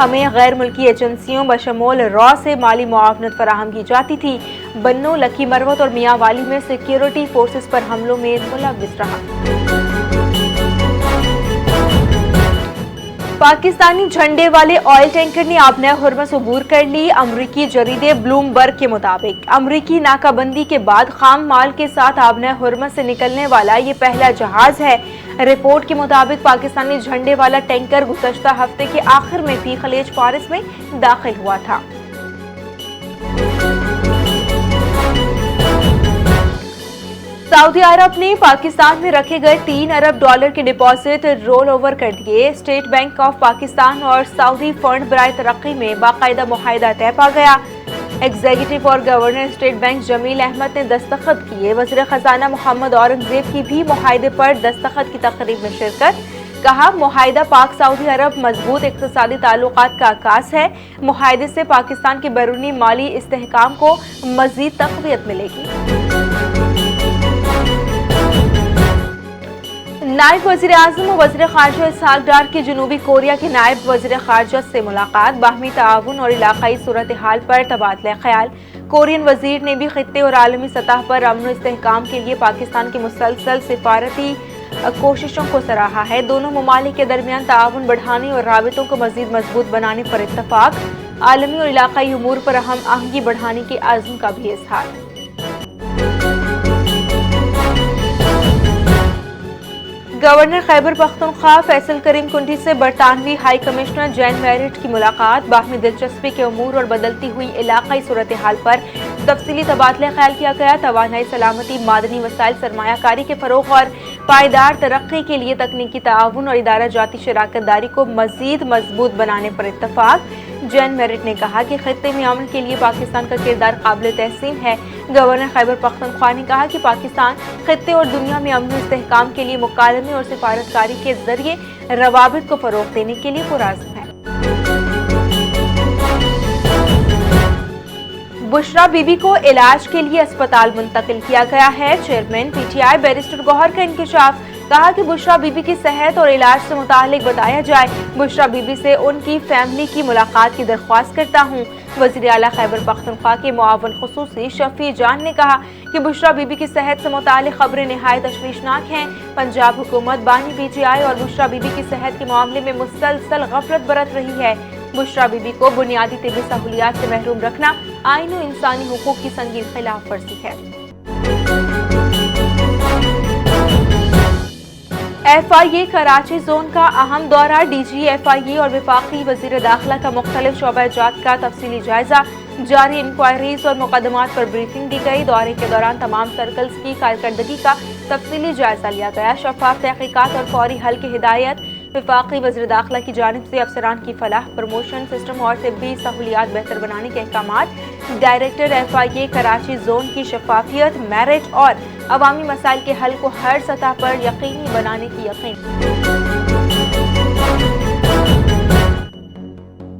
ہمیں غیر ملکی ایجنسیوں بشمول را سے مالی معاونت فراہم کی جاتی تھی۔ بنو، لکی مروت اور میاں والی میں سیکیورٹی فورسز پر حملوں میں ملوث رہا۔ پاکستانی جھنڈے والے آئل ٹینکر نے آبنۂ ہرمز عبور کر لی۔ امریکی جریدے بلومبرگ کے مطابق امریکی ناکہ بندی کے بعد خام مال کے ساتھ آبنۂ ہرمز سے نکلنے والا یہ پہلا جہاز ہے۔ رپورٹ کے مطابق پاکستانی جھنڈے والا ٹینکر گزشتہ ہفتے کے آخر میں بھی خلیج فارس میں داخل ہوا تھا۔ سعودی عرب نے پاکستان میں رکھے گئے $3 ارب کے ڈپازٹ رول اوور کر دیے۔ اسٹیٹ بینک آف پاکستان اور سعودی فنڈ برائے ترقی میں باقاعدہ معاہدہ طے پا گیا۔ ایگزیکٹو اور گورنر اسٹیٹ بینک جمیل احمد نے دستخط کیے۔ وزیر خزانہ محمد اورنگزیب کی بھی معاہدے پر دستخط کی تقریب میں شرکت۔ کہا، معاہدہ پاک سعودی عرب مضبوط اقتصادی تعلقات کا عکاس ہے۔ معاہدے سے پاکستان کے بیرونی مالی استحکام کو مزید تقویت ملے گی۔ نائب وزیر اعظم و وزیر خارجہ اسحاق ڈار کی جنوبی کوریا کے نائب وزیر خارجہ سے ملاقات۔ باہمی تعاون اور علاقائی صورتحال پر تبادلہ خیال۔ کورین وزیر نے بھی خطے اور عالمی سطح پر امن و استحکام کے لیے پاکستان کی مسلسل سفارتی کوششوں کو سراہا ہے۔ دونوں ممالک کے درمیان تعاون بڑھانے اور رابطوں کو مزید مضبوط بنانے پر اتفاق۔ عالمی اور علاقائی امور پر ہم آہنگی بڑھانے کے عزم کا بھی اظہار۔ گورنر خیبر پختونخوا فیصل کریم کنڈی سے برطانوی ہائی کمشنر جین میرٹ کی ملاقات۔ باہمی دلچسپی کے امور اور بدلتی ہوئی علاقائی صورتحال پر تفصیلی تبادلہ خیال کیا گیا۔ توانائی، سلامتی، معدنی وسائل، سرمایہ کاری کے فروغ اور پائیدار ترقی کے لیے تکنیکی تعاون اور ادارہ جاتی شراکت داری کو مزید مضبوط بنانے پر اتفاق۔ جین میرٹ نے کہا کہ خطے میں امن کے لیے پاکستان کا کردار قابل تحسین ہے۔ گورنر خیبر پختونخوا نے کہا کہ پاکستان خطے اور دنیا میں امن و استحکام کے لیے مکالمے اور سفارتکاری کے ذریعے روابط کو فروغ دینے کے لیے پرعزم ہے۔ بشرا بی بی کو علاج کے لیے اسپتال منتقل کیا گیا ہے۔ Chairman P T I barrister Gohar کا انکشاف۔ کہا کہ بشرا بی بی کی صحت اور علاج سے متعلق بتایا جائے۔ بشرا بی بی سے ان کی فیملی کی ملاقات کی درخواست کرتا ہوں۔ وزیر اعلیٰ خیبر پختونخوا کے معاون خصوصی شفیع جان نے کہا کہ بشرا بی بی کی صحت سے متعلق خبریں نہایت تشویشناک ہیں۔ پنجاب حکومت بانی پی ٹی آئی اور بشرا بی بی کی صحت کے معاملے میں مسلسل غفلت برت رہی ہے۔ بشرا بی بی کو بنیادی طبی سہولیات سے محروم رکھنا آئین و انسانی حقوق کی سنگین خلاف ورزی ہے۔ ایف آئی اے کراچی زون کا اہم دورہ۔ ڈی جی ایف آئی اے اور وفاقی وزیر داخلہ کا مختلف شعبہ جات کا تفصیلی جائزہ۔ جاری انکوائریز اور مقدمات پر بریفنگ دی گئی۔ دورے کے دوران تمام سرکلز کی کارکردگی کا تفصیلی جائزہ لیا گیا۔ شفاف تحقیقات اور فوری حل کی ہدایت۔ وفاقی وزیر داخلہ کی جانب سے افسران کی فلاح، پروموشن سسٹم اور طبی سہولیات بہتر بنانے کے احکامات۔ ڈائریکٹر ایف آئی اے کراچی زون کی شفافیت، میرٹ اور عوامی مسائل کے حل کو ہر سطح پر یقینی بنانے کی یقین۔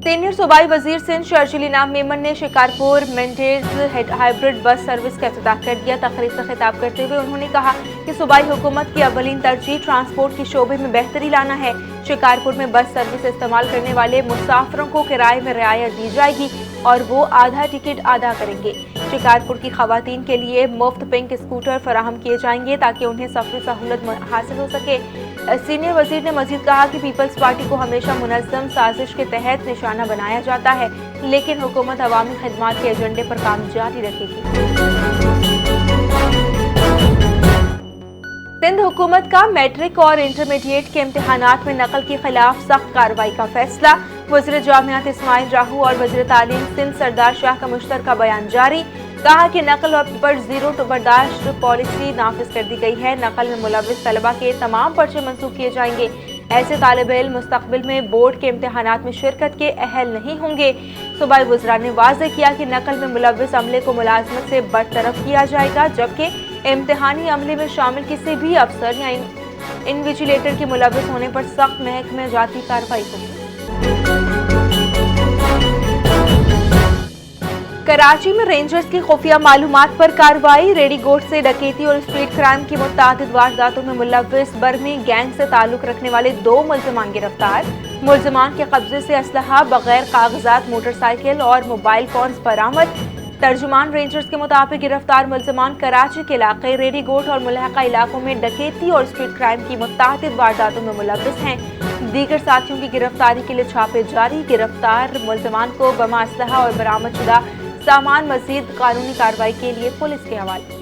سینئر صوبائی وزیر سندھ شرجیل انعام میمن نے Shikarpur Mendes hybrid bus service کا افتتاح کر دیا۔ تقریب سے خطاب کرتے ہوئے انہوں نے کہا کہ صوبائی حکومت کی اولین ترجیح ٹرانسپورٹ کے شعبے میں بہتری لانا ہے۔ شکارپور میں بس سروس استعمال کرنے والے مسافروں کو کرائے میں رعایت دی جائے گی اور وہ آدھا ٹکٹ ادا کریں گے۔ شکارپور کی خواتین کے لیے مفت پنک اسکوٹر فراہم کیے جائیں گے تاکہ انہیں سفری سہولت حاصل ہو سکے۔ سینئر وزیر نے مزید کہا کہ پیپلز پارٹی کو ہمیشہ منظم سازش کے تحت نشانہ بنایا جاتا ہے، لیکن حکومت عوامی خدمات کے ایجنڈے پر کام جاری رکھے گی۔ سندھ حکومت کا میٹرک اور انٹرمیڈیٹ کے امتحانات میں نقل کے خلاف سخت کارروائی کا فیصلہ۔ وزیر جامعات اسماعیل راہو اور وزیر تعلیم سندھ سردار شاہ کا مشترکہ بیان جاری۔ کہا کہ نقل پر زیرو برداشت پالیسی نافذ کر دی گئی ہے۔ نقل میں ملوث طلبہ کے تمام پرچے منسوخ کیے جائیں گے۔ ایسے طالب علم مستقبل میں بورڈ کے امتحانات میں شرکت کے اہل نہیں ہوں گے۔ صوبائی وزراء نے واضح کیا کہ نقل میں ملوث عملے کو ملازمت سے برطرف کیا جائے گا، جبکہ امتحانی عملے میں شامل کسی بھی افسر یا انویجیلیٹر کے ملوث ہونے پر سخت محکمہ جاتی کارروائی ہوگی۔ کراچی میں رینجرز کی خفیہ معلومات پر کارروائی۔ ریڈی گوٹ سے ڈکیتی اور اسٹریٹ کرائم کی متعدد وارداتوں میں ملوث برمی گینگ سے تعلق رکھنے والے 2 ملزمان گرفتار۔ ملزمان کے قبضے سے اسلحہ، بغیر کاغذات موٹر سائیکل اور موبائل فونز برآمد۔ ترجمان رینجرز کے مطابق گرفتار ملزمان کراچی کے علاقے ریڈی گوٹ اور ملحقہ علاقوں میں ڈکیتی اور اسٹریٹ کرائم کی متعدد وارداتوں میں ملوث ہیں۔ دیگر ساتھیوں کی گرفتاری کے لیے چھاپے جاری۔ گرفتار ملزمان کو بما اسلحہ اور برآمد شدہ سامان مزید قانونی کارروائی کے لیے پولیس کے حوالے۔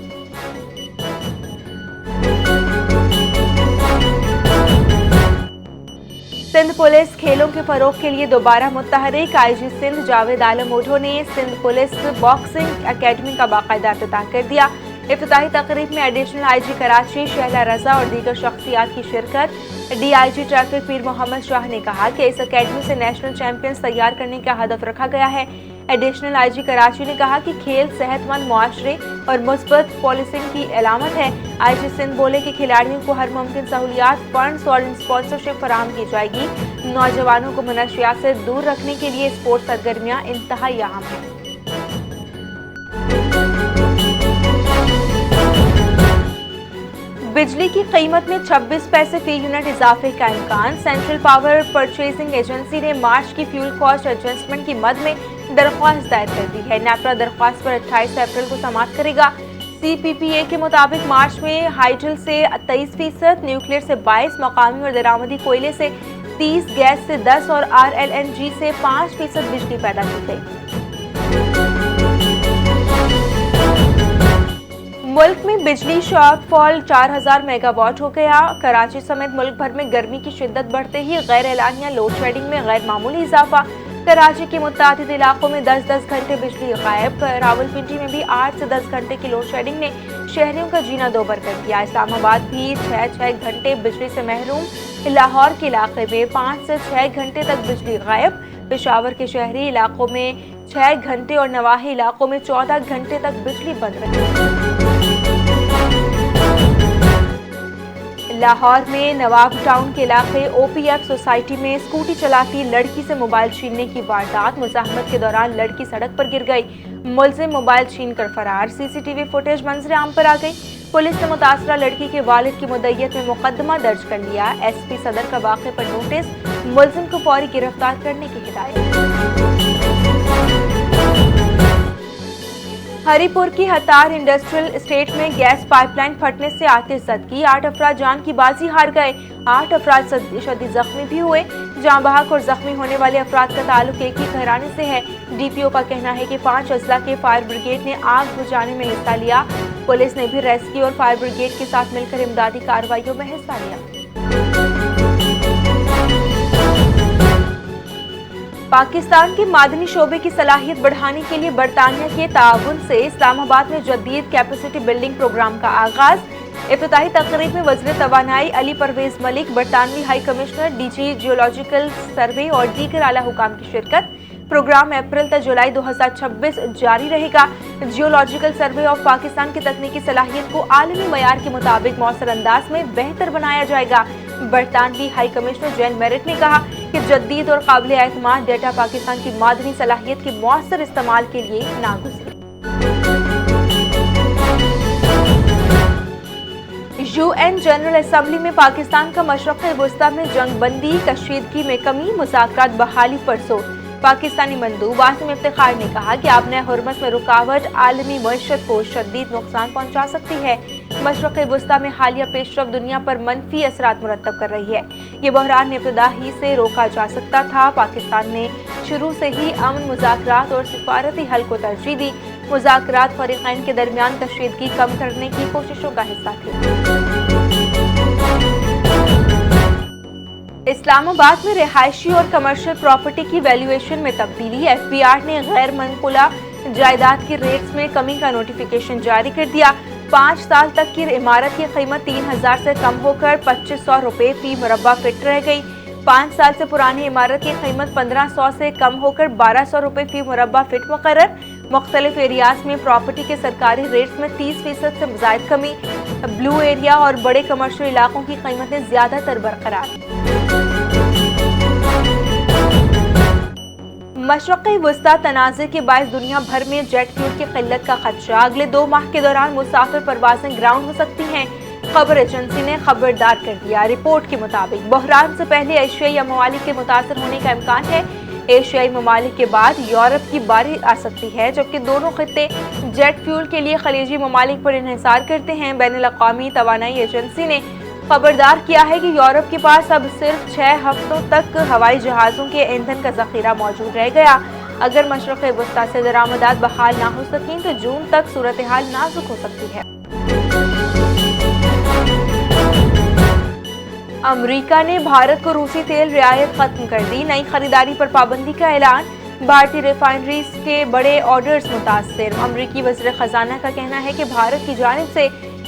سندھ پولیس کھیلوں کے فروغ کے لیے دوبارہ متحرک۔ آئی جی سندھ جاوید عالم اوڈھو نے سندھ پولیس باکسنگ اکیڈمی کا باقاعدہ افتتاح کر دیا۔ افتتاحی تقریب میں ایڈیشنل آئی جی کراچی شہلا رضا اور دیگر شخصیات کی شرکت۔ ڈی آئی جی ٹریفک پیر محمد شاہ نے کہا کہ اس اکیڈمی سے نیشنل چیمپئنز تیار کرنے کا ہدف رکھا گیا ہے۔ ایڈیشنل آئی جی کراچی نے کہا کہ کھیل صحت مند معاشرے اور مثبت پالیسنگ کی علامت ہے۔ آئی جی سندھ بولے کہ کھلاڑیوں کو ہر ممکن سہولیات، فنڈز اور اسپانسرشپ فراہم کی جائے گی۔ نوجوانوں کو منشیات سے دور رکھنے کے لیے اسپورٹس سرگرمیاں انتہائی اہم ہیں۔ بجلی کی قیمت میں 26 پیسے فی یونٹ اضافے کا امکان۔ سینٹرل پاور پرچیزنگ ایجنسی نے مارچ کی فیول کاسٹ ایڈجسٹمنٹ کی مد میں درخواست دائر کر دی ہے۔ نیپرا درخواست پر 28 اپریل کو سماعت کرے گا۔ سی پی پی اے کے مطابق مارچ میں ہائیڈل سے 23%، نیوکلیئر سے 22%، مقامی اور درآمدی کوئلے سے 30%، گیس سے 10% اور آر ایل این جی سے 5% بجلی پیدا کی گئی۔ ملک میں بجلی شارٹ فال 4000 میگا واٹ ہو گیا۔ کراچی سمیت ملک بھر میں گرمی کی شدت بڑھتے ہی غیر اعلانیہ لوڈ شیڈنگ میں غیر معمولی اضافہ۔ کراچی کے متعدد علاقوں میں 10-10 گھنٹے بجلی غائب۔ راولپنڈی میں بھی 8 سے 10 گھنٹے کی لوڈ شیڈنگ نے شہریوں کا جینا دوبر کر دیا۔ اسلام آباد بھی 6 گھنٹے بجلی سے محروم۔ لاہور کے علاقے میں 5 سے 6 گھنٹے تک بجلی غائب۔ پشاور کے شہری علاقوں میں 6 گھنٹے اور نواحی علاقوں میں 14 گھنٹے تک بجلی بند رہی۔ لاہور میں نواب ٹاؤن کے علاقے او پی ایف سوسائٹی میں اسکوٹی چلاتی لڑکی سے موبائل چھیننے کی واردات۔ مزاحمت کے دوران لڑکی سڑک پر گر گئی، ملزم موبائل چھین کر فرار۔ سی سی ٹی وی فوٹیج منظر عام پر آ گئی۔ پولیس نے متاثرہ لڑکی کے والد کی مدعیت میں مقدمہ درج کر لیا۔ ایس پی صدر کا واقعے پر نوٹس، ملزم کو فوری گرفتار کرنے کی ہدایت۔ ہری پور کی ہتار انڈسٹریل اسٹیٹ میں گیس پائپ لائن پھٹنے سے آتش زدگی، 8 افراد جان کی بازی ہار گئے، 8 افراد شدید زخمی بھی ہوئے۔ جاں بحق اور زخمی ہونے والے افراد کا تعلق ایک ہی گھرانے سے ہے۔ ڈی پی او کا کہنا ہے کہ 5 اضلاع کے فائر بریگیڈ نے آگ بجھانے میں حصہ لیا۔ پولیس نے بھی ریسکیو اور فائر بریگیڈ کے ساتھ مل کر امدادی کارروائیوں میں حصہ لیا۔ پاکستان کے معدنی شعبے کی صلاحیت بڑھانے کے لیے برطانیہ کے تعاون سے اسلام آباد میں جدید کیپیسٹی بلڈنگ پروگرام کا آغاز۔ افتتاحی تقریب میں وزیر توانائی علی پرویز ملک، برطانوی high commissioner, D G geological survey اور دیگر اعلیٰ حکام کی شرکت۔ پروگرام اپریل تا جولائی 2026 جاری رہے گا۔ جیولوجیکل سروے آف پاکستان کی تکنیکی صلاحیت کو عالمی معیار کے مطابق مؤثر انداز میں بہتر بنایا جائے گا۔ برطانوی ہائی کمشنر جین میرٹ نے کہا کہ جدید اور قابل اعتماد ڈیٹا پاکستان کی معدنی صلاحیت کے مؤثر استعمال کے لیے ناگزیر۔ یو این جنرل اسمبلی میں پاکستان کا مشرق وسطی میں جنگ بندی، کشیدگی میں کمی، مذاکرات بحالی پر زور۔ پاکستانی مندوب عاصم افتخار نے کہا کہ آبنۂ حرمت میں رکاوٹ عالمی معیشت کو شدید نقصان پہنچا سکتی ہے۔ مشرق وسطی میں حالیہ پیش رفت دنیا پر منفی اثرات مرتب کر رہی ہے۔ یہ بحران ابتدا ہی سے روکا جا سکتا تھا۔ پاکستان نے شروع سے ہی امن، مذاکرات اور سفارتی حل کو ترجیح دی۔ مذاکرات فریقین کے درمیان کشیدگی کم کرنے کی کوششوں کا حصہ تھے۔ اسلام آباد میں رہائشی اور کمرشل پراپرٹی کی ویلیویشن میں تبدیلی۔ ایف بی آر نے غیر منقولہ جائیداد کی ریٹس میں کمی کا نوٹیفیکیشن جاری کر دیا۔ 5 سال تک کی عمارت کی قیمت 3000 سے کم ہو کر 2500 روپے فی مربع فٹ رہ گئی۔ 5 سال سے پرانی عمارت کی قیمت 1500 سے کم ہو کر 1200 روپے فی مربع فٹ مقرر۔ مختلف ایریاز میں پراپرٹی کے سرکاری ریٹس میں 30% سے زائد کمی۔ بلو ایریا اور بڑے کمرشل علاقوں کی قیمتیں زیادہ تر برقرار۔ مشرق وسطی تنازع کے باعث دنیا بھر میں جیٹ فیول کی قلت کا خدشہ۔ اگلے 2 ماہ کے دوران مسافر پروازیں گراؤنڈ ہو سکتی ہیں۔ خبر ایجنسی نے خبردار کر دیا۔ رپورٹ کے مطابق بحران سے پہلے ایشیائی ممالک کے متاثر ہونے کا امکان ہے۔ ایشیائی ممالک کے بعد یورپ کی باری آ سکتی ہے، جبکہ دونوں خطے جیٹ فیول کے لیے خلیجی ممالک پر انحصار کرتے ہیں۔ بین الاقوامی توانائی ایجنسی نے خبردار کیا ہے کہ یورپ کے پاس اب صرف 6 ہفتوں تک ہوائی جہازوں کے ایندھن کا ذخیرہ موجود رہ گیا۔ اگر مشرق وسطی سے درآمدات بحال نہ ہو سکیں تو جون تک صورتحال نازک ہو سکتی ہے۔ امریکہ نے بھارت کو روسی تیل رعایت ختم کر دی۔ نئی خریداری پر پابندی کا اعلان۔ بھارتی ریفائنریز کے بڑے آرڈرز متاثر۔ امریکی وزیر خزانہ کا کہنا ہے کہ بھارت کی جانب سے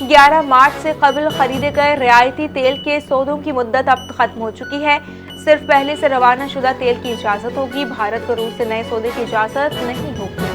11 مارچ سے قبل خریدے گئے رعایتی تیل کے سودوں کی مدت اب ختم ہو چکی ہے۔ صرف پہلے سے روانہ شدہ تیل کی اجازت ہوگی۔ بھارت کو روس سے نئے سودے کی اجازت نہیں ہوگی۔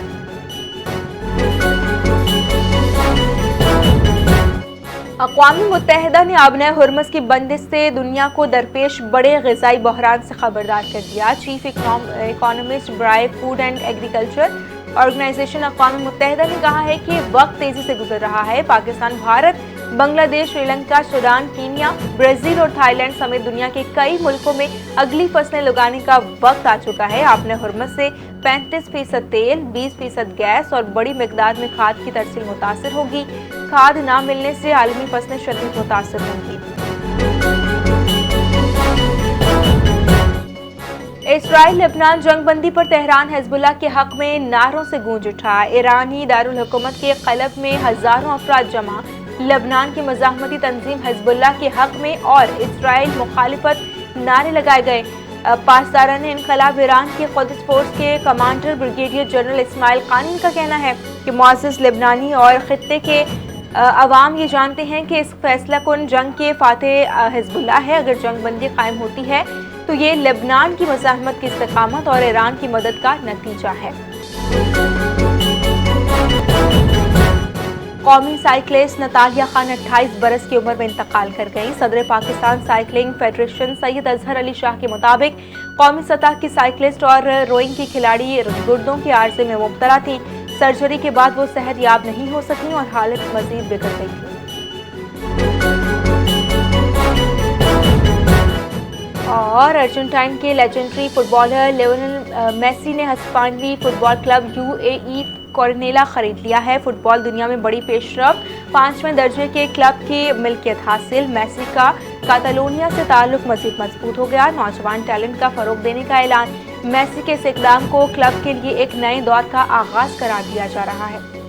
اقوام متحدہ نے آبنۂ ہرمز کی بندش سے دنیا کو درپیش بڑے غذائی بحران سے خبردار کر دیا۔ چیف اکانومسٹ برائے فوڈ اینڈ ایگریکلچر آرگنائزیشن اقوام متحدہ نے کہا ہے کہ وقت تیزی سے گزر رہا ہے۔ پاکستان، بھارت، بنگلہ دیش، Sri Lanka, Sudan, Kenya, Brazil اور تھائی لینڈ سمیت دنیا کے کئی ملکوں میں اگلی فصلیں لگانے کا وقت آ چکا ہے۔ آبنۂ ہرمز سے 35% تیل، 20% گیس اور بڑی مقدار میں کھاد کی ترسیل متاثر ہوگی۔ کھاد نہ ملنے سے عالمی فصلیں شدید متاثر ہوں گی۔ اسرائیل لبنان جنگ بندی پر تہران حزب اللہ کے حق میں نعروں سے گونج اٹھا۔ ایرانی دارالحکومت کے قلب میں ہزاروں افراد جمع۔ لبنان کی مزاحمتی تنظیم حزب اللہ کے حق میں اور اسرائیل مخالفت نعرے لگائے گئے۔ پاسداران انقلاب ایران کے قدس فورس کے کمانڈر بریگیڈیئر جنرل اسماعیل قانی کا کہنا ہے کہ معزز لبنانی اور خطے کے عوام یہ جانتے ہیں کہ اس فیصلہ کن جنگ کے فاتح حزب اللہ ہے۔ اگر جنگ بندی قائم ہوتی ہے تو یہ لبنان کی مزاحمت کی استقامت اور ایران کی مدد کا نتیجہ ہے۔ قومی سائیکلسٹ نتالیہ خان 28 برس کی عمر میں انتقال کر گئیں۔ صدر پاکستان سائیکلنگ فیڈریشن سید اظہر علی شاہ کے مطابق قومی سطح کی سائیکلسٹ اور روئنگ کی کھلاڑی گردوں کے عارضے میں مبتلا تھیں۔ سرجری کے بعد وہ صحت یاب نہیں ہو سکیں اور حالت مزید بگڑ گئی تھی۔ اور ارجنٹائن کے legendary footballer Lionel Messi نے ہسپانوی football club UAE Cornella خرید لیا ہے۔ فٹ بال دنیا میں بڑی پیش رفت 5ویں درجے کے کلب کی ملکیت حاصل۔ میسی کا کاتالونیا سے تعلق مزید مضبوط ہو گیا۔ نوجوان ٹیلنٹ کا فروغ دینے کا اعلان۔ میسی کے اس اقدام کو کلب کے لیے ایک نئے دور کا آغاز قرار دیا جا رہا ہے۔